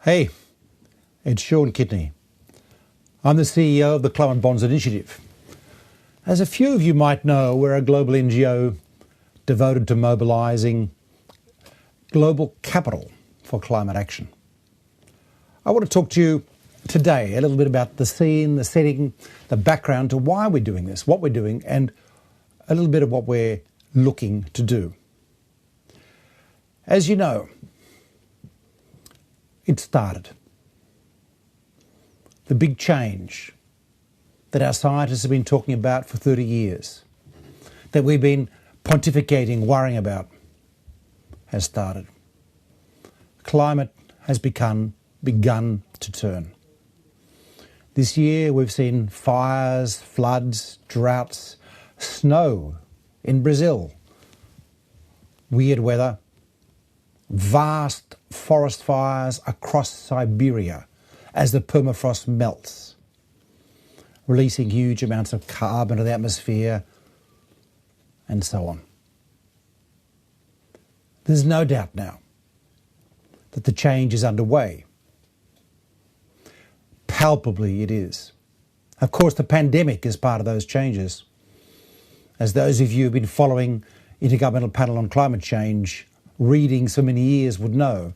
Hey, it's Sean Kidney. I'm the CEO of the Climate Bonds Initiative. As a few of you might know, we're a global NGO devoted to mobilising global capital for climate action. I want to talk to you today a little bit about the scene, the setting, the background to why we're doing this, what we're doing, and a little bit of what we're looking to do. As you know, it started. The big change that our scientists have been talking about for 30 years, that we've been pontificating, worrying about, has started. Climate has begun to turn. This year we've seen fires, floods, droughts, snow in Brazil, weird weather, vast forest fires across Siberia as the permafrost melts, releasing huge amounts of carbon to the atmosphere, and so on. There's no doubt now that the change is underway. Palpably it is. Of course, the pandemic is part of those changes. As those of you who've been following Intergovernmental Panel on Climate Change reading so many years would know,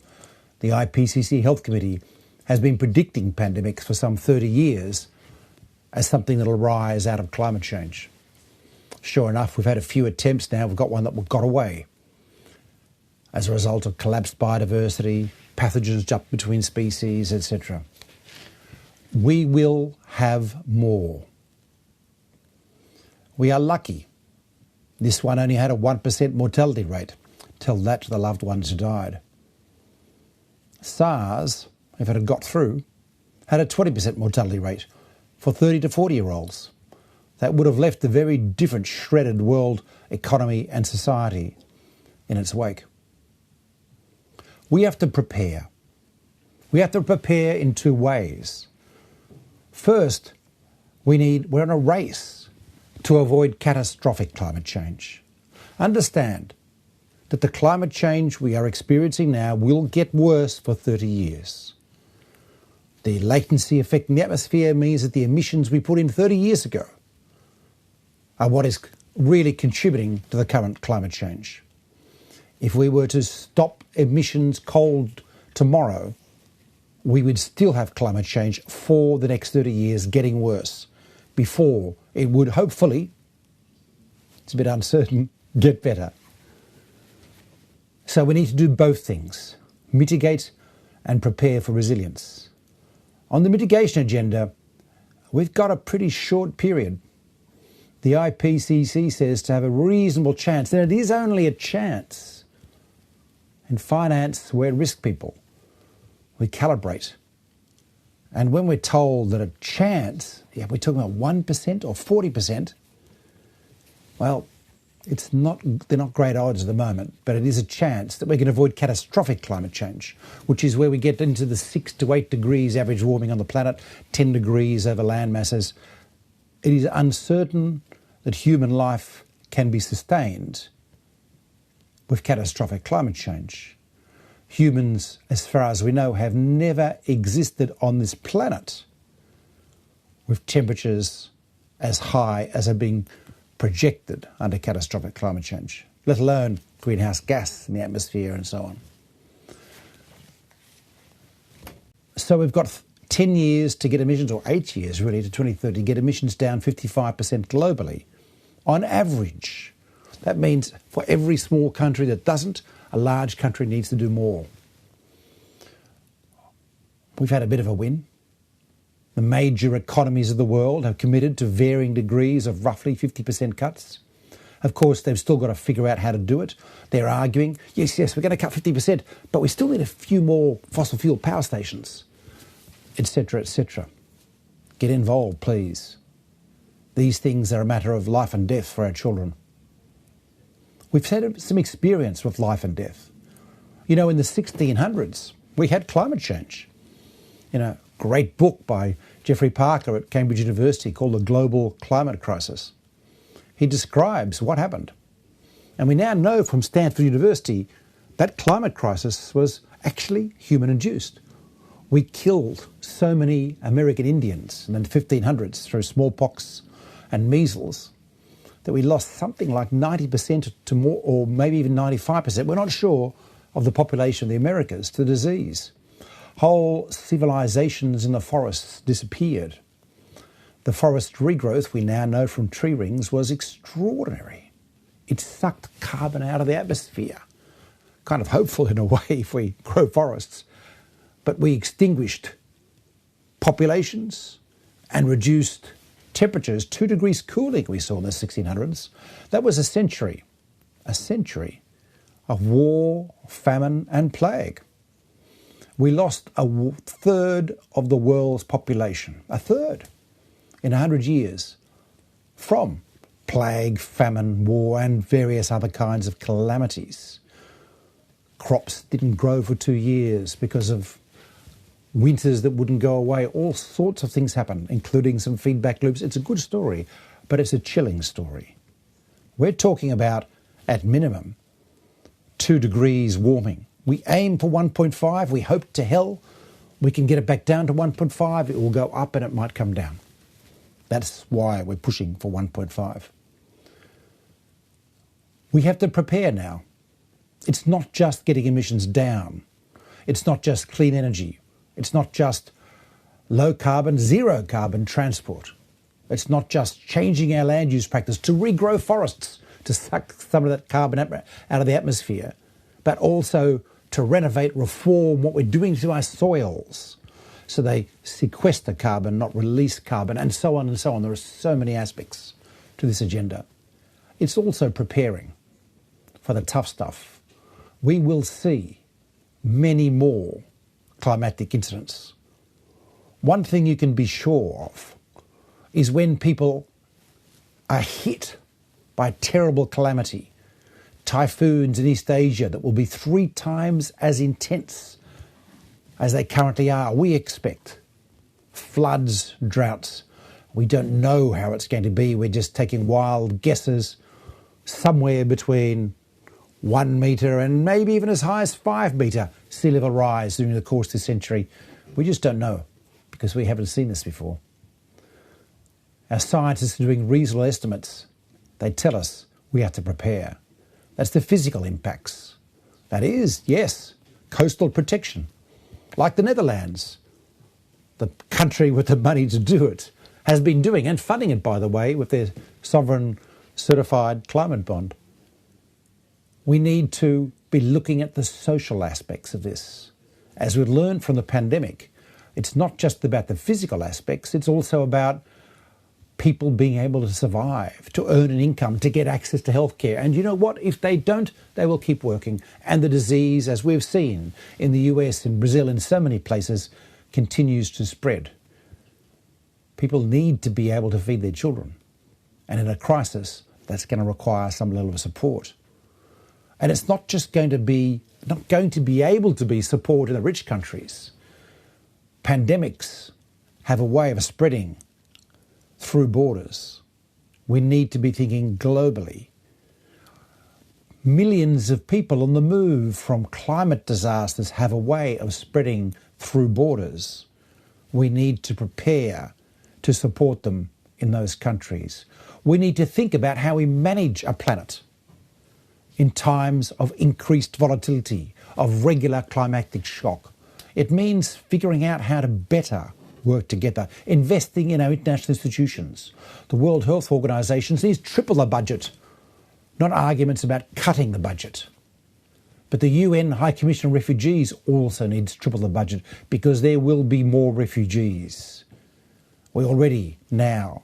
the IPCC Health Committee has been predicting pandemics for some 30 years as something that will rise out of climate change. Sure enough, we've had a few attempts now. We've got one that got away as a result of collapsed biodiversity, pathogens jump between species, etc. We will have more. We are lucky. This one only had a 1% mortality rate. Tell that to the loved ones who died. SARS, if it had got through, had a 20% mortality rate for 30 to 40-year-olds. That would have left a very different shredded world economy and society in its wake. We have to prepare. We have to prepare in two ways. First, we're in a race to avoid catastrophic climate change. Understand that the climate change we are experiencing now will get worse for 30 years. The latency effect in the atmosphere means that the emissions we put in 30 years ago are what is really contributing to the current climate change. If we were to stop emissions cold tomorrow, we would still have climate change for the next 30 years getting worse before it would hopefully, it's a bit uncertain, get better. So we need to do both things, mitigate and prepare for resilience. On the mitigation agenda, we've got a pretty short period. The IPCC says to have a reasonable chance, and it is only a chance. In finance, we're risk people. We calibrate. And when we're told that a chance, we're talking about 1% or 40%, well, they're not great odds at the moment, but it is a chance that we can avoid catastrophic climate change, which is where we get into the 6 to 8 degrees average warming on the planet, 10 degrees over land masses. It is uncertain that human life can be sustained with catastrophic climate change. Humans, as far as we know, have never existed on this planet with temperatures as high as are being projected under catastrophic climate change, let alone greenhouse gas in the atmosphere and so on. So we've got 10 years to get emissions, or 8 years really, to 2030, to get emissions down 55% globally. On average, that means for every small country that doesn't, a large country needs to do more. We've had a bit of a win. The major economies of the world have committed to varying degrees of roughly 50% cuts. Of course, they've still got to figure out how to do it. They're arguing, yes, we're going to cut 50%, but we still need a few more fossil fuel power stations, etc., etc. Get involved, please. These things are a matter of life and death for our children. We've had some experience with life and death. In the 1600s, we had climate change. Great book by Geoffrey Parker at Cambridge University called The Global Climate Crisis. He describes what happened. And we now know from Stanford University that climate crisis was actually human-induced. We killed so many American Indians in the 1500s through smallpox and measles that we lost something like 90% to more, or maybe even 95%. We're not sure of the population of the Americas to the disease. Whole civilizations in the forests disappeared. The forest regrowth we now know from tree rings was extraordinary. It sucked carbon out of the atmosphere. Kind of hopeful in a way if we grow forests. But we extinguished populations and reduced temperatures. 2 degrees cooling we saw in the 1600s. That was a century of war, famine and plague. We lost a third of the world's population, a third, in 100 years, from plague, famine, war and various other kinds of calamities. Crops didn't grow for 2 years because of winters that wouldn't go away. All sorts of things happen, including some feedback loops. It's a good story, but it's a chilling story. We're talking about, at minimum, 2 degrees warming. We aim for 1.5. We hope to hell we can get it back down to 1.5. It will go up and it might come down. That's why we're pushing for 1.5. We have to prepare now. It's not just getting emissions down. It's not just clean energy. It's not just low carbon, zero carbon transport. It's not just changing our land use practice to regrow forests to suck some of that carbon out of the atmosphere, but also to renovate, reform what we're doing to our soils so they sequester carbon, not release carbon, and so on and so on. There are so many aspects to this agenda. It's also preparing for the tough stuff. We will see many more climatic incidents. One thing you can be sure of is when people are hit by terrible calamity, typhoons in East Asia that will be 3 times as intense as they currently are. We expect floods, droughts. We don't know how it's going to be. We're just taking wild guesses, somewhere between 1 metre and maybe even as high as 5 metre sea level rise during the course of this century. We just don't know because we haven't seen this before. Our scientists are doing reasonable estimates. They tell us we have to prepare. That's the physical impacts. That is, yes, coastal protection. Like the Netherlands, the country with the money to do it, has been doing, and funding it, by the way, with their sovereign certified climate bond. We need to be looking at the social aspects of this. As we've learned from the pandemic, it's not just about the physical aspects, it's also about people being able to survive, to earn an income, to get access to healthcare. And you know what? If they don't, they will keep working. And the disease, as we've seen in the US, in Brazil, in so many places, continues to spread. People need to be able to feed their children. And in a crisis, that's going to require some level of support. And it's not just going to be able to be support in the rich countries. Pandemics have a way of spreading through borders. We need to be thinking globally. Millions of people on the move from climate disasters have a way of spreading through borders. We need to prepare to support them in those countries. We need to think about how we manage a planet in times of increased volatility, of regular climatic shock. It means figuring out how to better work together, investing in our international institutions. The World Health Organization needs triple the budget, not arguments about cutting the budget. But the UN High Commissioner of Refugees also needs triple the budget because there will be more refugees. We already now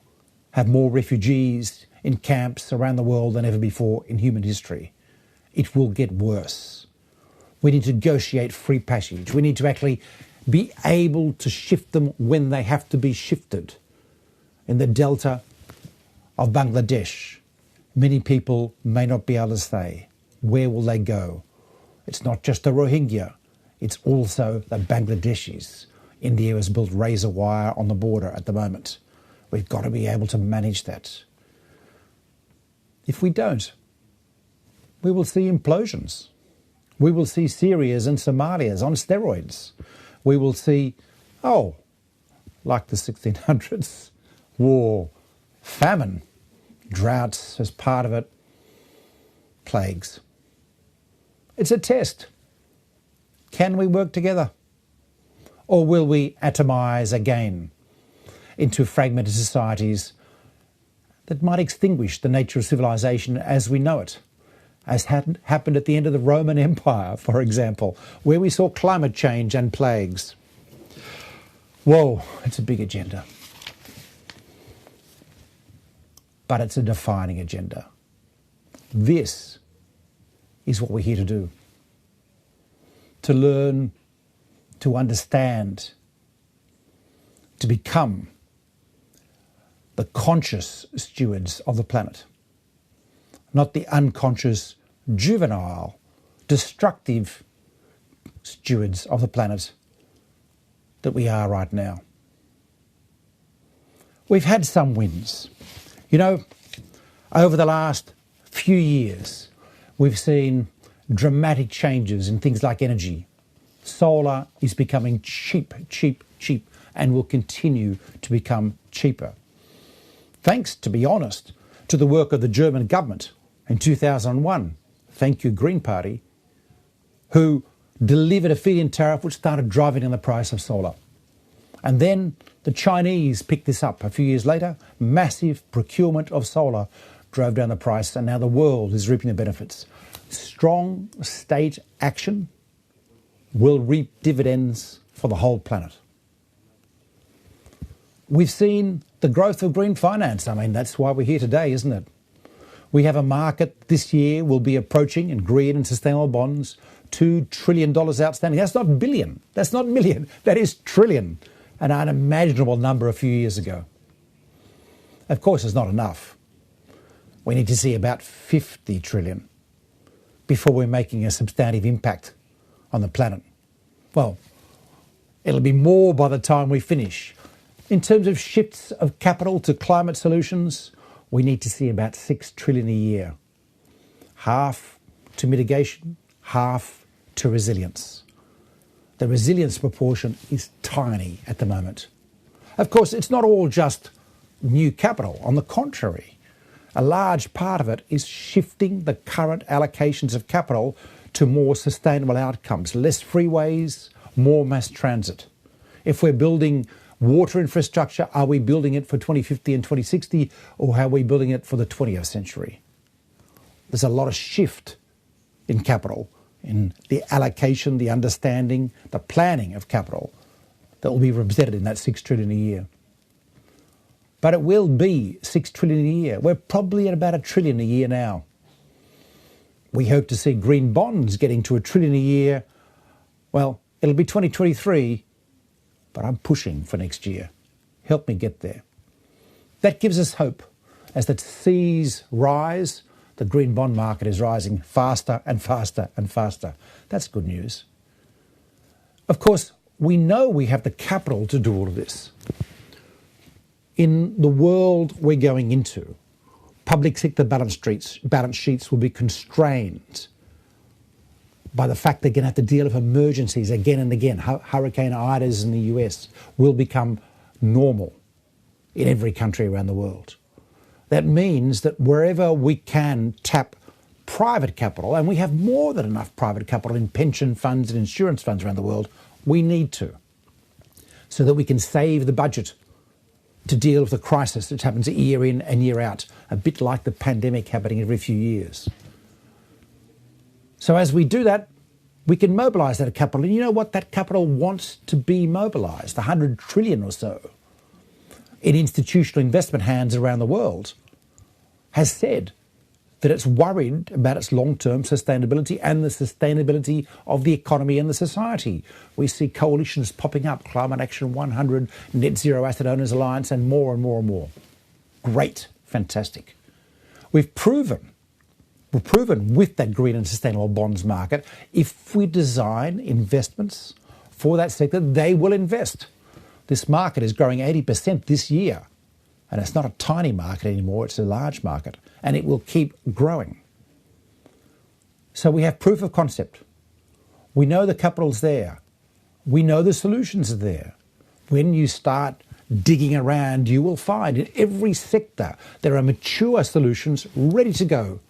have more refugees in camps around the world than ever before in human history. It will get worse. We need to negotiate free passage. We need to actually be able to shift them when they have to be shifted. In the delta of Bangladesh, many people may not be able to stay. Where will they go? It's not just the Rohingya, it's also the Bangladeshis. India has built razor wire on the border at the moment. We've got to be able to manage that. If we don't, we will see implosions. We will see Syrias and Somalias on steroids. we will see, like the 1600s, war, famine, droughts as part of it, plagues. It's a test. Can we work together? Or will we atomise again into fragmented societies that might extinguish the nature of civilization as we know it, as happened at the end of the Roman Empire, for example, where we saw climate change and plagues? Whoa, it's a big agenda. But it's a defining agenda. This is what we're here to do. To learn, to understand, to become the conscious stewards of the planet, not the unconscious, juvenile, destructive stewards of the planet that we are right now. We've had some wins. You know, over the last few years, we've seen dramatic changes in things like energy. Solar is becoming cheap, and will continue to become cheaper. Thanks, to be honest, to the work of the German government in 2001, thank you Green Party, who delivered a feed-in tariff which started driving down the price of solar. And then the Chinese picked this up a few years later. Massive procurement of solar drove down the price, and now the world is reaping the benefits. Strong state action will reap dividends for the whole planet. We've seen the growth of green finance. I mean, that's why we're here today, isn't it? We have a market this year will be approaching, in green and sustainable bonds, $2 trillion outstanding. That's not billion, that's not million, that is trillion. An unimaginable number a few years ago. Of course, it's not enough. We need to see about 50 trillion before we're making a substantive impact on the planet. Well, it'll be more by the time we finish. In terms of shifts of capital to climate solutions, we need to see about 6 trillion a year. Half to mitigation, half to resilience. The resilience proportion is tiny at the moment. Of course, it's not all just new capital. On the contrary, a large part of it is shifting the current allocations of capital to more sustainable outcomes. Less freeways, more mass transit. If we're building water infrastructure, are we building it for 2050 and 2060, or are we building it for the 20th century? There's a lot of shift in capital, in the allocation, the understanding, the planning of capital that will be represented in that 6 trillion a year. But it will be 6 trillion a year. We're probably at about 1 trillion a year now. We hope to see green bonds getting to 1 trillion a year. Well, it'll be 2023, but I'm pushing for next year. Help me get there. That gives us hope. As the seas rise, the green bond market is rising faster and faster and faster. That's good news. Of course, we know we have the capital to do all of this. In the world we're going into, public sector balance sheets will be constrained by the fact they're going to have to deal with emergencies again and again. Hurricane Ida's in the US will become normal in every country around the world. That means that wherever we can tap private capital, and we have more than enough private capital in pension funds and insurance funds around the world, we need to, so that we can save the budget to deal with the crisis that happens year in and year out, a bit like the pandemic happening every few years. So as we do that, we can mobilise that capital. And you know what? That capital wants to be mobilised, 100 trillion or so, in institutional investment hands around the world, has said that it's worried about its long-term sustainability and the sustainability of the economy and the society. We see coalitions popping up, Climate Action 100, Net Zero Asset Owners Alliance, and more and more and more. Great, fantastic. We've proven with that green and sustainable bonds market, if we design investments for that sector, they will invest. This market is growing 80% this year. And it's not a tiny market anymore, it's a large market. And it will keep growing. So we have proof of concept. We know the capital's there. We know the solutions are there. When you start digging around, you will find in every sector there are mature solutions ready to go.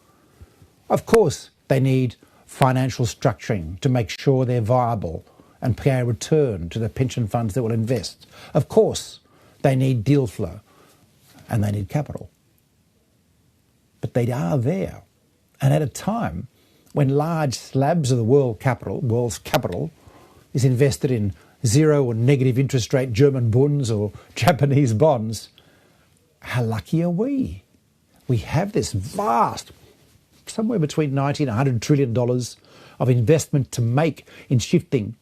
Of course, they need financial structuring to make sure they're viable and pay a return to the pension funds that will invest. Of course, they need deal flow and they need capital. But they are there. And at a time when large slabs of the world's capital is invested in zero or negative interest rate German bonds or Japanese bonds, how lucky are we? We have this vast, somewhere between $90 and $100 trillion of investment to make in shifting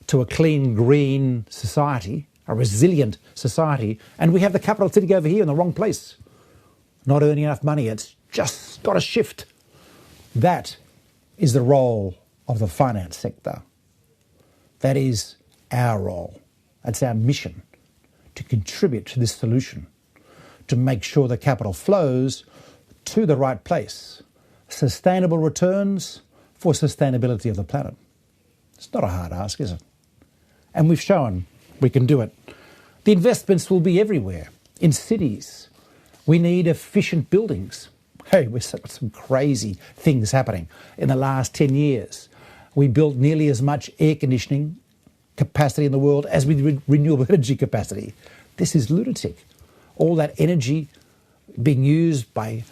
to a clean, green society, a resilient society, and we have the capital sitting over here in the wrong place, not earning enough money. It's just got to shift. That is the role of the finance sector. That is our role. That's our mission, to contribute to this solution, to make sure the capital flows to the right place. Sustainable returns for sustainability of the planet. It's not a hard ask, is it? And we've shown we can do it. The investments will be everywhere. In cities, we need efficient buildings. Hey, we've got some crazy things happening. In the last 10 years, we built nearly as much air conditioning capacity in the world as with renewable energy capacity. This is lunatic. All that energy being used by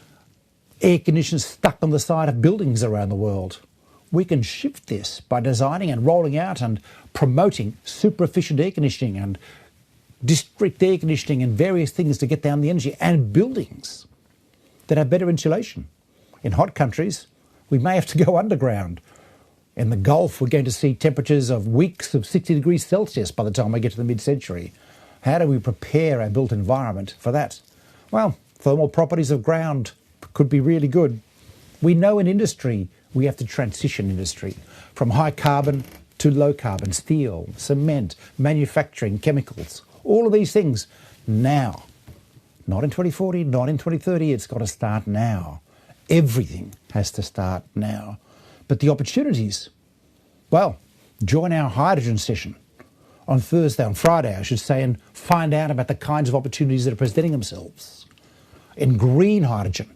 air conditioners stuck on the side of buildings around the world. We can shift this by designing and rolling out and promoting super efficient air conditioning and district air conditioning and various things to get down the energy, and buildings that have better insulation. In hot countries, we may have to go underground. In the Gulf, we're going to see temperatures of weeks of 60 degrees Celsius by the time we get to the mid-century. How do we prepare our built environment for that? Well, thermal properties of ground could be really good. We know in industry we have to transition industry from high carbon to low carbon, steel, cement, manufacturing, chemicals, all of these things now. Not in 2040, not in 2030, it's got to start now. Everything has to start now. But the opportunities, well, join our hydrogen session on Friday, I should say, and find out about the kinds of opportunities that are presenting themselves. In green hydrogen,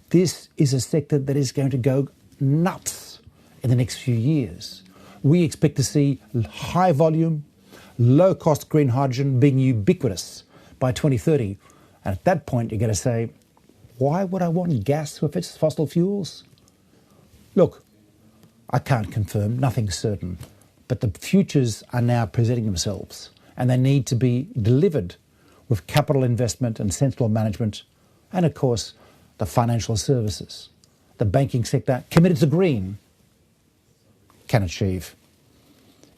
this is a sector that is going to go nuts in the next few years. We expect to see high volume, low cost green hydrogen being ubiquitous by 2030. And at that point, you're going to say, why would I want gas if it's fossil fuels? Look, I can't confirm, nothing's certain, but the futures are now presenting themselves and they need to be delivered with capital investment and sensible management and, of course, the financial services. The banking sector, committed to green, can achieve.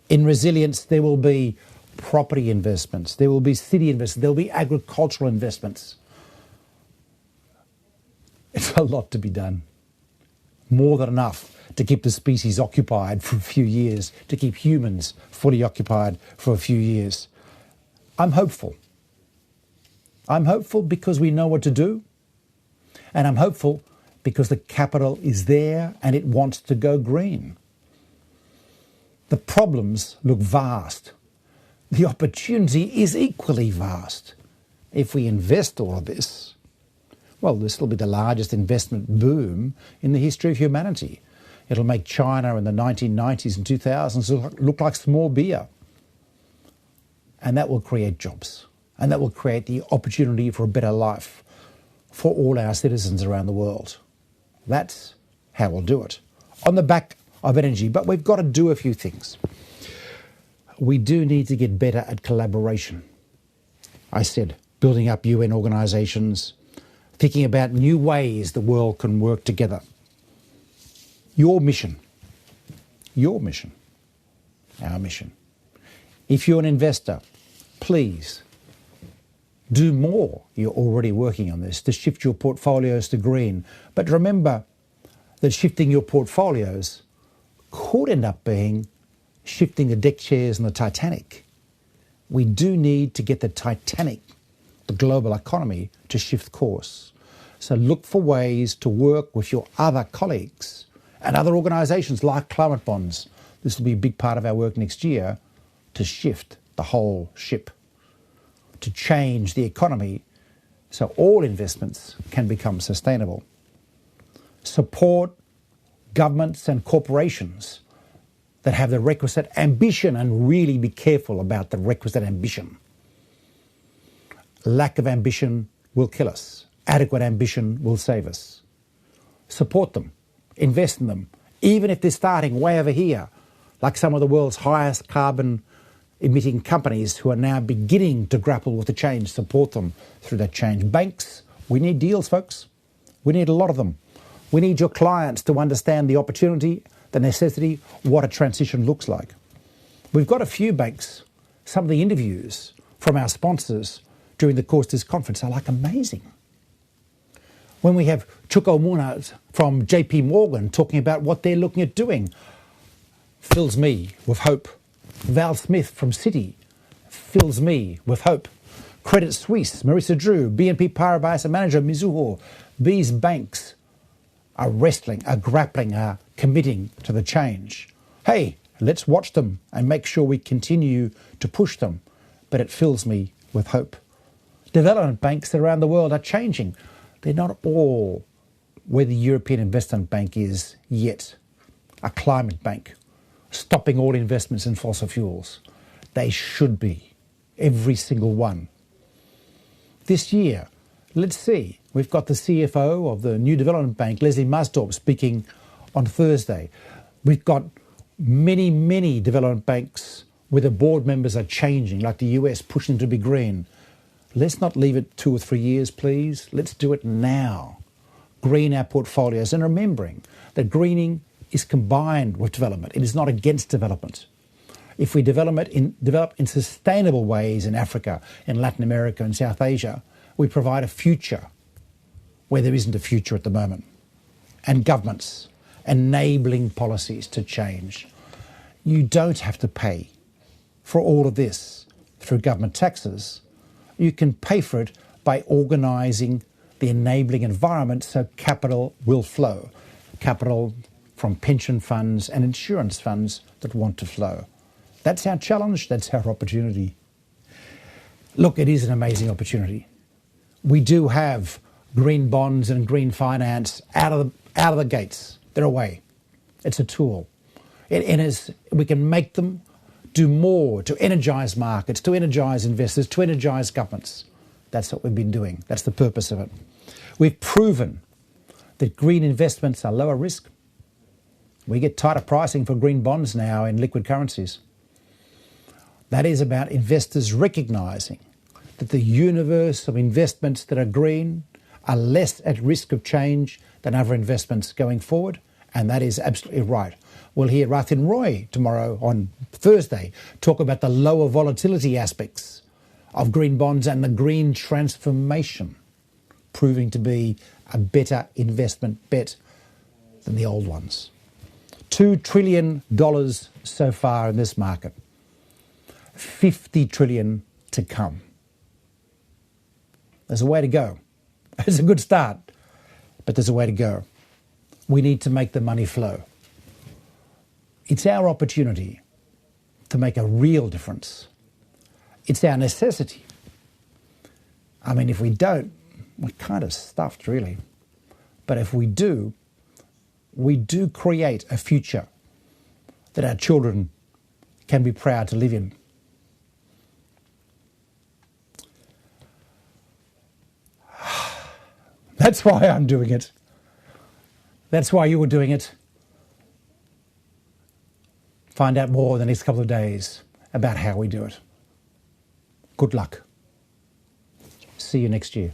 In resilience, there will be property investments, there will be city investments, there will be agricultural investments. It's a lot to be done. More than enough to keep the species occupied for a few years, to keep humans fully occupied for a few years. I'm hopeful. I'm hopeful because we know what to do. And I'm hopeful because the capital is there and it wants to go green. The problems look vast. The opportunity is equally vast. If we invest all of this, well, this will be the largest investment boom in the history of humanity. It'll make China in the 1990s and 2000s look like small beer. And that will create jobs. And that will create the opportunity for a better life for all our citizens around the world. That's how we'll do it. On the back of energy, but we've got to do a few things. We do need to get better at collaboration. I said, building up UN organisations, thinking about new ways the world can work together. Your mission, our mission. If you're an investor, please do more. You're already working on this to shift your portfolios to green. But remember that shifting your portfolios could end up being shifting the deck chairs in the Titanic. We do need to get the Titanic, the global economy, to shift course. So look for ways to work with your other colleagues and other organisations like climate bonds. This will be a big part of our work next year to shift the whole ship, to change the economy so all investments can become sustainable. Support governments and corporations that have the requisite ambition, and really be careful about the requisite ambition. Lack of ambition will kill us. Adequate ambition will save us. Support them, invest in them, even if they're starting way over here, like some of the world's highest carbon emitting companies who are now beginning to grapple with the change. Support them through that change. Banks, we need deals, folks. We need a lot of them. We need your clients to understand the opportunity, the necessity, what a transition looks like. We've got a few banks. Some of the interviews from our sponsors during the course of this conference are like amazing. When we have Chuko Muna from JP Morgan talking about what they're looking at doing, fills me with hope. Val Smith from Citi fills me with hope. Credit Suisse, Marissa Drew, BNP Paribas Asset Manager, Mizuho, these banks are wrestling, are grappling, are committing to the change. Hey, let's watch them and make sure we continue to push them. But it fills me with hope. Development banks around the world are changing. They're not all where the European Investment Bank is yet. A climate bank, stopping all investments in fossil fuels. They should be, every single one. This year, let's see, we've got the CFO of the New Development Bank, Leslie Masdorp, speaking on Thursday. We've got many, many development banks where the board members are changing, like the US pushing to be green. Let's not leave it 2 or 3 years, please. Let's do it now. Green our portfolios, and remembering that greening is combined with development. It is not against development. If we develop in sustainable ways in Africa, in Latin America, and South Asia, we provide a future where there isn't a future at the moment. And governments enabling policies to change. You don't have to pay for all of this through government taxes. You can pay for it by organising the enabling environment so capital will flow. Capital from pension funds and insurance funds that want to flow. That's our challenge, that's our opportunity. Look, it is an amazing opportunity. We do have green bonds and green finance out of the gates. They're away. It's a tool. We can make them do more to energise markets, to energise investors, to energise governments. That's what we've been doing. That's the purpose of it. We've proven that green investments are lower risk. We get tighter pricing for green bonds now in liquid currencies. That is about investors recognising that the universe of investments that are green are less at risk of change than other investments going forward, and that is absolutely right. We'll hear Rathin Roy tomorrow on Thursday talk about the lower volatility aspects of green bonds and the green transformation, proving to be a better investment bet than the old ones. $2 trillion so far in this market. 50 trillion to come. There's a way to go. It's a good start, but there's a way to go. We need to make the money flow. It's our opportunity to make a real difference. It's our necessity. I mean, if we don't, we're kind of stuffed, really. But if we do create a future that our children can be proud to live in. That's why I'm doing it. That's why you were doing it. Find out more in the next couple of days about how we do it. Good luck. See you next year.